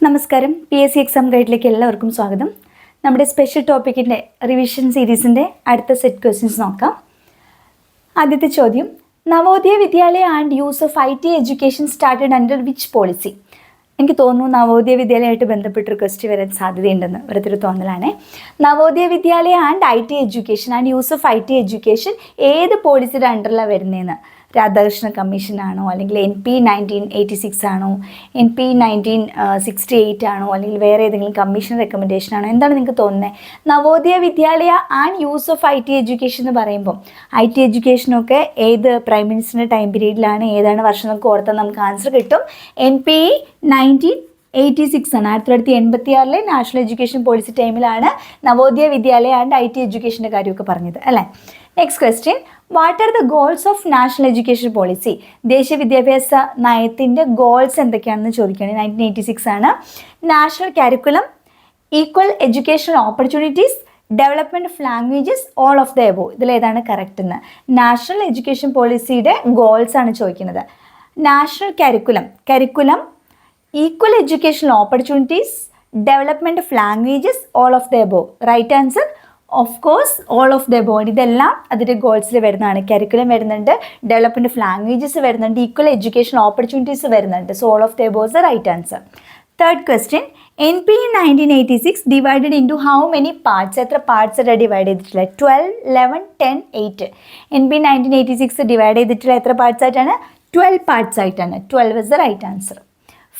നമസ്കാരം. PSC exam ഗൈഡിലേക്ക് എല്ലാവർക്കും സ്വാഗതം. നമ്മുടെ സ്പെഷ്യൽ ടോപ്പിക്കിൻ്റെ റിവിഷൻ സീരീസിൻ്റെ അടുത്ത സെറ്റ് ക്വസ്റ്റ്യൻസ് നോക്കാം. ആദ്യത്തെ ചോദ്യം, നവോദയ വിദ്യാലയ and use of IT education started under which policy? എനിക്ക് തോന്നുന്നു നവോദയ വിദ്യാലയമായിട്ട് ബന്ധപ്പെട്ടൊരു ക്വസ്റ്റ്യൻ വരാൻ സാധ്യതയുണ്ടെന്ന് വെറുതെ ഒരു തോന്നലാണ്. നവോദയ വിദ്യാലയ and IT education and use of IT education ഏത് പോളിസിയുടെ അണ്ടറിലാണ് വരുന്നതെന്ന്? രാധാകൃഷ്ണ കമ്മീഷനാണോ, അല്ലെങ്കിൽ NP 1986 ആണോ, NP 1968 ആണോ, അല്ലെങ്കിൽ വേറെ ഏതെങ്കിലും കമ്മീഷൻ റെക്കമെൻഡേഷൻ ആണോ? എന്താണ് നിങ്ങൾക്ക് തോന്നുന്നത്? നവോദയ വിദ്യാലയ and use of IT education എന്ന് പറയുമ്പോൾ IT എഡ്യൂക്കേഷനൊക്കെ ഏത് പ്രൈം മിനിസ്റ്ററിൻ്റെ ടൈം പീരീഡിലാണ്, ഏതാണ് വർഷം നമുക്ക് ഓർത്താൽ നമുക്ക് ആൻസർ കിട്ടും. NP 1986 ആണ്. 1986 നാഷണൽ എഡ്യൂക്കേഷൻ പോളിസി ടൈമിലാണ് നവോദയ വിദ്യാലയ ആൻഡ് IT എഡ്യൂക്കേഷൻ്റെ കാര്യമൊക്കെ പറഞ്ഞത് അല്ലേ. Next question, what are the goals of national education policy? ദേശീയ വിദ്യാഭ്യാസ നയത്തിൻ്റെ ഗോൾസ് എന്തൊക്കെയാണെന്ന് ചോദിക്കുകയാണ്. 1986 ആണ്. National curriculum, equal educational opportunities, development of languages, all of the above. ഇതിലേതാണ് കറക്റ്റ് എന്ന്? നാഷണൽ എഡ്യൂക്കേഷൻ പോളിസിയുടെ ഗോൾസ് ആണ് ചോദിക്കുന്നത്. National curriculum, equal educational opportunities, development of languages, all of the above. Right answer of course all of the above. ഇതെല്ലാം അതിൻ്റെ ഗോൾസിൽ വരുന്നതാണ്. Curriculum വരുന്നുണ്ട്, ഡെവലപ്മെൻറ്റ് ഓഫ് ലാംഗ്വേജസ് വരുന്നുണ്ട്, ഈക്വൽ എഡ്യൂക്കേഷൻ ഓപ്പർച്യൂണിറ്റീസ് വരുന്നുണ്ട്. So all of the above is the right answer. Third question, NP 1986 divided into how many parts? എത്ര പാർട്സാണ് divide ചെയ്തിട്ടുള്ളത്? 12, 11, 10, 8. NP 1986 ഡിവൈഡ് ചെയ്തിട്ടുള്ള എത്ര പാർട്സ് ആയിട്ടാണ്? 12 പാർട്സ് ആയിട്ടാണ്. 12 is the right answer.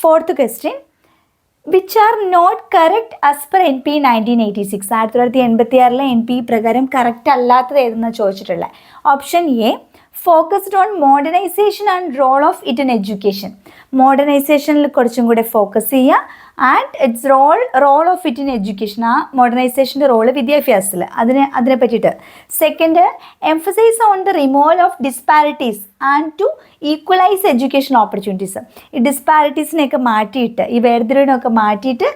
Fourth question, which are not correct as per NP 1986? 1986 NP പ്രകാരം correct അല്ലാത്തത് ഏതെന്നാണ് ചോദിച്ചിട്ടുള്ളത്. Option A, focused on modernisation and role of IT in education. മോഡേണൈസേഷനിൽ കുറച്ചും കൂടെ ഫോക്കസ് ചെയ്യുക. And its role of IT in education, ആ മോഡേണൈസേഷൻ്റെ റോള് വിദ്യാഭ്യാസത്തിൽ, അതിനെ പറ്റിയിട്ട്. Second, emphasise on the removal of disparities and to equalise education opportunities. ഈ ഡിസ്പാരിറ്റീസിനെയൊക്കെ മാറ്റിയിട്ട്, ഈ വേർതിരിവിനൊക്കെ മാറ്റിയിട്ട്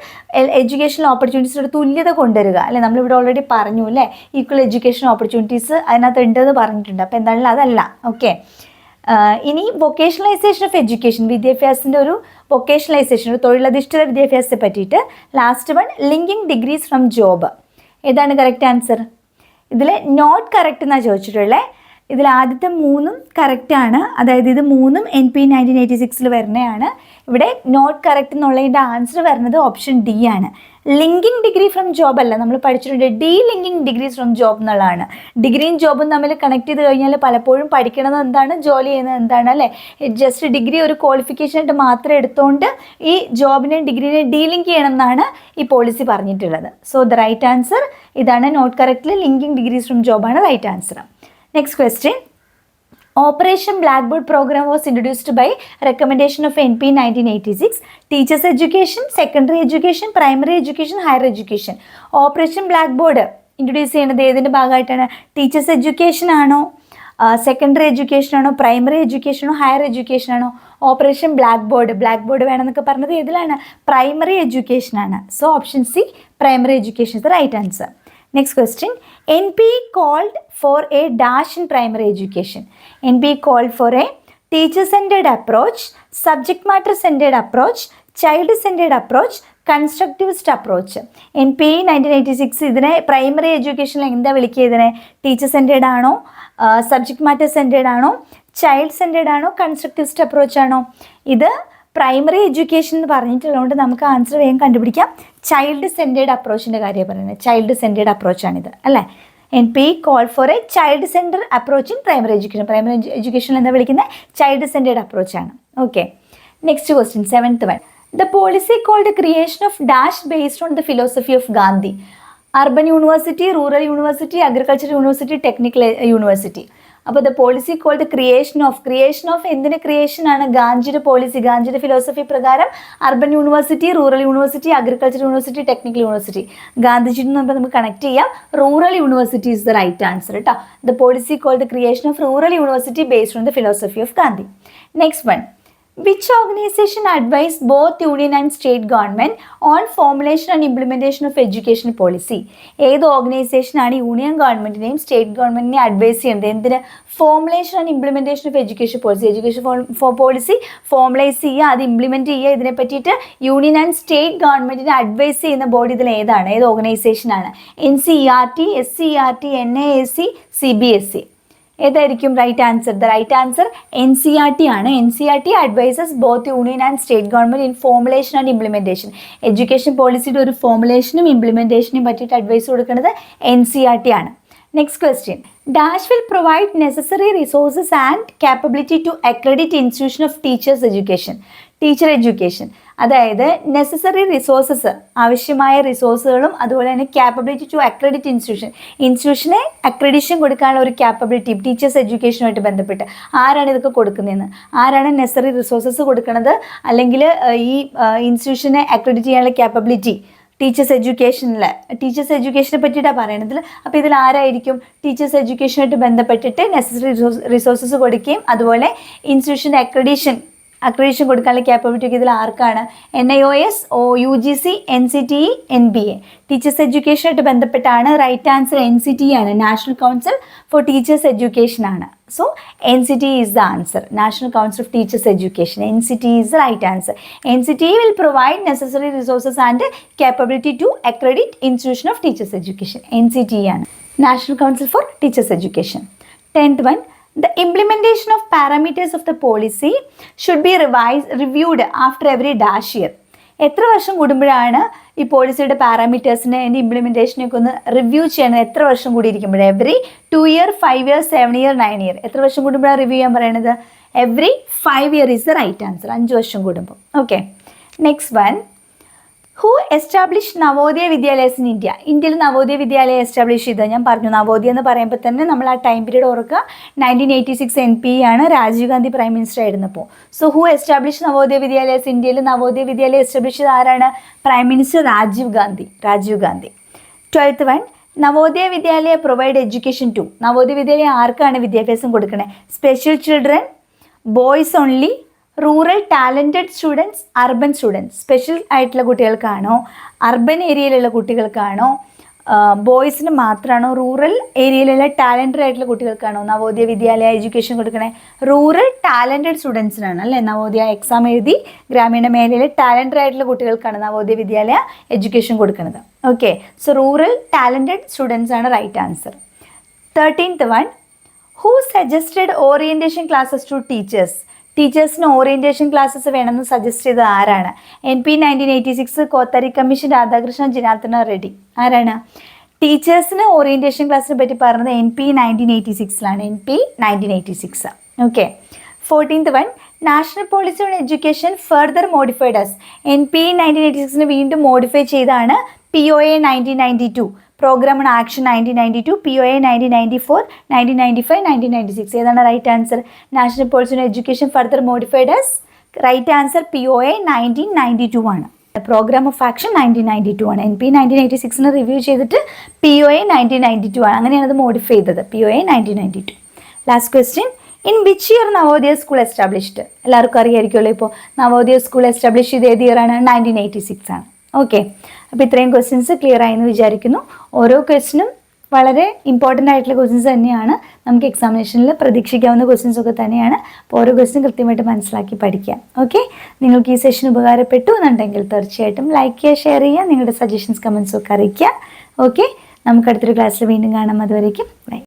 എഡ്യൂക്കേഷൻ ഓപ്പർച്യൂണിറ്റീസിനോട് തുല്യത കൊണ്ടുവരിക അല്ലേ. നമ്മളിവിടെ ഓൾറെഡി പറഞ്ഞു അല്ലേ, ഈക്വൽ എഡ്യൂക്കേഷൻ ഓപ്പർച്യൂണിറ്റീസ് അതിനകത്ത് ഉണ്ടെന്ന് പറഞ്ഞിട്ടുണ്ട്. അപ്പോൾ എന്തായാലും അതല്ല. ഓക്കെ, ഇനി വൊക്കേഷണലൈസേഷൻ ഓഫ് എഡ്യൂക്കേഷൻ, വിദ്യാഭ്യാസത്തിൻ്റെ ഒരു വൊക്കേഷണലൈസേഷൻ, ഒരു തൊഴിലധിഷ്ഠിത വിദ്യാഭ്യാസത്തെ പറ്റിയിട്ട്. Last one, linking degrees from job. ഏതാണ് കറക്റ്റ് ആൻസർ? ഇതിൽ നോട്ട് കറക്റ്റ് എന്നാണ് ചോദിച്ചിട്ടുള്ളത്. ഇതിൽ ആദ്യത്തെ മൂന്നും കറക്റ്റാണ്, അതായത് ഇത് മൂന്നും NP 1986 വരുന്നതാണ്. ഇവിടെ നോട്ട് കറക്റ്റ് എന്നുള്ളതിൻ്റെ ആൻസർ വരുന്നത് ഓപ്ഷൻ ഡി ആണ്. ലിങ്കിങ് ഡിഗ്രി ഫ്രം ജോബ് അല്ല, നമ്മൾ പഠിച്ചിട്ടുണ്ട് D linking degrees from job എന്നുള്ളതാണ്. ഡിഗ്രിയും ജോബും തമ്മിൽ കണക്ട് ചെയ്ത് കഴിഞ്ഞാൽ പലപ്പോഴും പഠിക്കണത് എന്താണ്, ജോലി ചെയ്യുന്നത് എന്താണ് അല്ലേ. ജസ്റ്റ് ഡിഗ്രി ഒരു ക്വാളിഫിക്കേഷൻ ആയിട്ട് മാത്രം എടുത്തുകൊണ്ട് ഈ ജോബിനെ ഡിഗ്രീനെ ഡീലിങ്ക് ചെയ്യണം എന്നാണ് ഈ പോളിസി പറഞ്ഞിട്ടുള്ളത്. സോ ദ റൈറ്റ് ആൻസർ ഇതാണ്. നോട്ട് കറക്റ്റിൽ ലിങ്കിങ് ഡിഗ്രീസ് ഫ്രം ജോബാണ് right answer. Next question, Operation Blackboard program was introduced by recommendation of NP 1986. Teachers education, secondary education, primary education, higher education. Operation Blackboard introduce ചെയ്യുന്നത് ഏതിൻ്റെ ഭാഗമായിട്ടാണ്? Teachers education ആണോ, secondary education ആണോ, primary education ആണോ, higher education ആണോ? Operation black board വേണമെന്നൊക്കെ പറഞ്ഞത് ഏതിലാണ്? പ്രൈമറി എഡ്യൂക്കേഷൻ ആണ്. So option C, primary education is the right answer. Next question, NP called for a dash in primary education. NP called for a teacher-centered approach, subject matter-centered approach, child-centered approach, constructivist approach. NP 1986 ഇതിനെ primary എഡ്യൂക്കേഷനിൽ എന്താ വിളിക്കുക? ഇതിനെ teacher centered ആണോ, subject matter centered ആണോ, child centered ആണോ, constructivist approach ആണോ? ഇത് പ്രൈമറി എഡ്യൂക്കേഷൻ എന്ന് പറഞ്ഞിട്ടുള്ളതുകൊണ്ട് നമുക്ക് ആൻസർ വേഗം കണ്ടുപിടിക്കാം. ചൈൽഡ് സെൻറ്റേഡ് അപ്രോച്ചിൻ്റെ കാര്യം പറയുന്നത്. ചൈൽഡ് സെൻറ്റേഡ് അപ്രോച്ചാണിത് അല്ലേ. NP call for a child centre approach in primary education. Primary എഡ്യൂക്കേഷനിൽ എന്താ വിളിക്കുന്നത്? ചൈൽഡ് സെൻറ്റേഡ് അപ്രോച്ചാണ്. Okay, next question, 7th one. The policy called creation of dash based on the philosophy of Gandhi. Urban university, rural university, agriculture university, technical university. അപ്പോൾ the policy called creation of എന്തിന് creation ആണ്? ഗാന്ധിയുടെ policy, ഗാന്ധിയുടെ philosophy പ്രകാരം urban university, rural university, agriculture university, technical university. ഗാന്ധിജിയുടെ നമ്മൾ നമുക്ക് connect ചെയ്യാം. Rural university is the right answer കേട്ടോ. The policy called creation of rural university based on the philosophy of Gandhi. Next one, Which organization advised both union and state government on formulation and implementation of education policy? ഏത് ഓർഗനൈസേഷനാണ് union ഗവൺമെൻറ്റിനെയും state ഗവൺമെൻറ്റിനെയും advise ചെയ്യുന്നത് എന്തിന്? Formulation and implementation of education policy. Education policy formulise ചെയ്യുക, അത് implement ചെയ്യുക, ഇതിനെ പറ്റിയിട്ട് യൂണിയൻ ആൻഡ് സ്റ്റേറ്റ് ഗവൺമെൻറ്റിനെ അഡ്വൈസ് ചെയ്യുന്ന ബോഡി ഇതിൽ ഏതാണ്? ഏത് ഓർഗനൈസേഷനാണ്? NCERT, SCERT, NIAC, CBSE. ഏതായിരിക്കും right answer? The right answer NCERT ആണ്. NCERT advises both union and state government in formulation and implementation. Education പോളിസിയുടെ ഒരു ഫോർമുലേഷനും ഇംപ്ലിമെൻറ്റേഷനും പറ്റിയിട്ട് അഡ്വൈസ് കൊടുക്കുന്നത് NCERT ആണ്. Next question. Dash will provide necessary resources and capability to accredit institution of teachers education. Teacher education, അതായത് necessary resources, ആവശ്യമായ റിസോഴ്സുകളും അതുപോലെ തന്നെ കാപ്പബിലിറ്റി ടു അക്രഡിറ്റ് ഇൻസ്റ്റിറ്റ്യൂഷനെ അക്രഡിഷൻ കൊടുക്കാനുള്ള ഒരു കാപ്പബിലിറ്റി ടീച്ചേഴ്സ് എഡ്യൂക്കേഷനുമായിട്ട് ബന്ധപ്പെട്ട് ആരാണ് ഇതൊക്കെ കൊടുക്കുന്നതെന്ന്, ആരാണ് നെസസറി റിസോഴ്സസ് കൊടുക്കുന്നത്, അല്ലെങ്കിൽ ഈ ഇൻസ്റ്റിറ്റ്യൂഷനെ അക്രഡിറ്റ് ചെയ്യാനുള്ള കാപ്പബിലിറ്റി ടീച്ചേഴ്സ് എഡ്യൂക്കേഷനെ പറ്റിയിട്ടാണ് പറയണത്. അപ്പോൾ ഇതിൽ ആരായിരിക്കും? ടീച്ചേഴ്സ് എഡ്യൂക്കേഷനുമായിട്ട് ബന്ധപ്പെട്ടിട്ട് നെസസറി റിസോഴ്സസ് കൊടുക്കുകയും അതുപോലെ ഇൻസ്റ്റിറ്റ്യൂഷൻ്റെ അക്രഡിഷൻ കൊടുക്കാനുള്ള ക്യാപ്പബിലിറ്റി ഒക്കെ ഇതിൽ ആർക്കാണ്? NIOS, UGC, NCTE, NBA. Teachers എഡ്യൂക്കേഷനായിട്ട് ബന്ധപ്പെട്ടാണ്. റൈറ്റ് ആൻസർ NCTE ആണ്. National council for teachers education ആണ്. So NCTE is the answer. National Council of Teachers Education. NCTE is the right answer. NCTE will provide necessary resources and capability to accredit institution of teachers education. NCTE ആണ്. National Council for Teachers Education. 10th one. The implementation of parameters of the policy should be reviewed after every dash year. എത്ര വർഷം കൂടുമ്പോഴാണ് ഈ പോളിസിയുടെ പാരാമീറ്റേഴ്സിനെ അതിൻ്റെ ഇംപ്ലിമെൻറ്റേഷനൊക്കെ ഒന്ന് review ചെയ്യണം? എത്ര വർഷം കൂടി ഇരിക്കുമ്പോഴേ? Every 2 year, 5 year, 7 year, 9 year. എത്ര വർഷം കൂടുമ്പോഴാണ് റിവ്യൂ ചെയ്യാൻ പറയണത്? Every 5 year is the right answer. 5 വർഷം കൂടുമ്പോൾ. Okay, next one. Who establish Navodaya Vidyalayas in India? ഇന്ത്യയിൽ നവോദയ വിദ്യാലയം എസ്റ്റാബ്ലിഷ് ചെയ്തത് ഞാൻ പറഞ്ഞു. നവോദയ എന്ന് പറയുമ്പോൾ തന്നെ നമ്മൾ ആ ടൈം പീരീഡ് ഓർക്കുക. 1986 NP ആണ്, രാജീവ് ഗാന്ധി പ്രൈം മിനിസ്റ്റർ ആയിരുന്നപ്പോൾ. So who establish Navodaya Vidyalayas? ഇന്ത്യയിൽ നവോദയ വിദ്യാലയം എസ്റ്റാബ്ലിഷ് ചെയ്ത് ആരാണ്? Prime minister Rajiv Gandhi. 12th one. Navodaya Vidyalaya provide education to. Navodaya വിദ്യാലയം ആർക്കാണ് വിദ്യാഭ്യാസം കൊടുക്കണേ? Special children, boys only, rural talented students, urban students. Special ആയിട്ടുള്ള കുട്ടികൾക്കാണോ, അർബൻ ഏരിയയിലുള്ള കുട്ടികൾക്കാണോ, ബോയ്സിന് മാത്രമാണോ, റൂറൽ ഏരിയയിലുള്ള ടാലൻറ്റഡ് ആയിട്ടുള്ള കുട്ടികൾക്കാണോ നവോദയ വിദ്യാലയ എഡ്യൂക്കേഷൻ കൊടുക്കണേ? റൂറൽ ടാലൻറ്റഡ് സ്റ്റുഡൻസിനാണ് അല്ലേ നവോദയ എക്സാം എഴുതി ഗ്രാമീണ മേഖലയിലെ ടാലൻറ്റഡ് ആയിട്ടുള്ള കുട്ടികൾക്കാണ് നവോദയ വിദ്യാലയ എഡ്യൂക്കേഷൻ കൊടുക്കുന്നത്. Okay, so rural talented students ആണ് right answer. 13th one. Who suggested orientation classes to teachers? ടീച്ചേഴ്സിന് ഓറിയൻറ്റേഷൻ ക്ലാസ്സസ് വേണമെന്ന് സജസ്റ്റ് ചെയ്തത് ആരാണ്? NP 1986, Kothari commission, Radhakrishnan, Janardhana Reddy. ആരാണ് ടീച്ചേഴ്സിന് ഓറിയൻറ്റേഷൻ ക്ലാസ്സിനെ പറ്റി പറഞ്ഞത്? NP 1986ലാണ്. NP 1986. Okay. 14th one. National policy on education further modified as. NP 1986 വീണ്ടും മോഡിഫൈ ചെയ്താണ് POA 1992, programme on action 1992, POA 1994, 1995, 1996. ഏതാണ് right answer? National policy on education further modified as. Right answer POA 1992 ആണ്. Programme of action 1992 ആണ്. NP 1986 review ചെയ്തിട്ട് POA 1992 ആണ്. അങ്ങനെയാണ് അത് modify ചെയ്തത്. POA 1992. Last question. In which year Navodaya school established? എല്ലാവർക്കും അറിയായിരിക്കുമല്ലോ. ഇപ്പോൾ നവോദയ സ്കൂൾ എസ്റ്റാബ്ലിഷ് ചെയ്ത് ഏത് ഇയറാണ്? 1986 ആണ്. ഓക്കെ, അപ്പോൾ ഇത്രയും ക്വസ്റ്റ്യൻസ് ക്ലിയർ ആയെന്ന് വിചാരിക്കുന്നു. ഓരോ ക്വസ്റ്റ്യനും വളരെ ഇമ്പോർട്ടൻ്റ് ആയിട്ടുള്ള ക്വസ്റ്റ്യൻസ് തന്നെയാണ്. നമുക്ക് എക്സാമിനേഷനിൽ പ്രതീക്ഷിക്കാവുന്ന ക്വസ്റ്റ്യൻസ് ഒക്കെ തന്നെയാണ്. അപ്പോൾ ഓരോ ക്വസ്റ്റ്യൻ കൃത്യമായിട്ട് മനസ്സിലാക്കി പഠിക്കാം. ഓക്കെ, നിങ്ങൾക്ക് ഈ സെഷൻ ഉപകാരപ്പെട്ടു എന്നുണ്ടെങ്കിൽ തീർച്ചയായിട്ടും ലൈക്ക് ചെയ്യുക, ഷെയർ ചെയ്യുക, നിങ്ങളുടെ സജഷൻസ് കമൻസും ഒക്കെ അറിയിക്കുക. ഓക്കെ, നമുക്ക് അടുത്തൊരു ക്ലാസ്സിൽ വീണ്ടും കാണാം. അതുവരേക്കും ബൈ.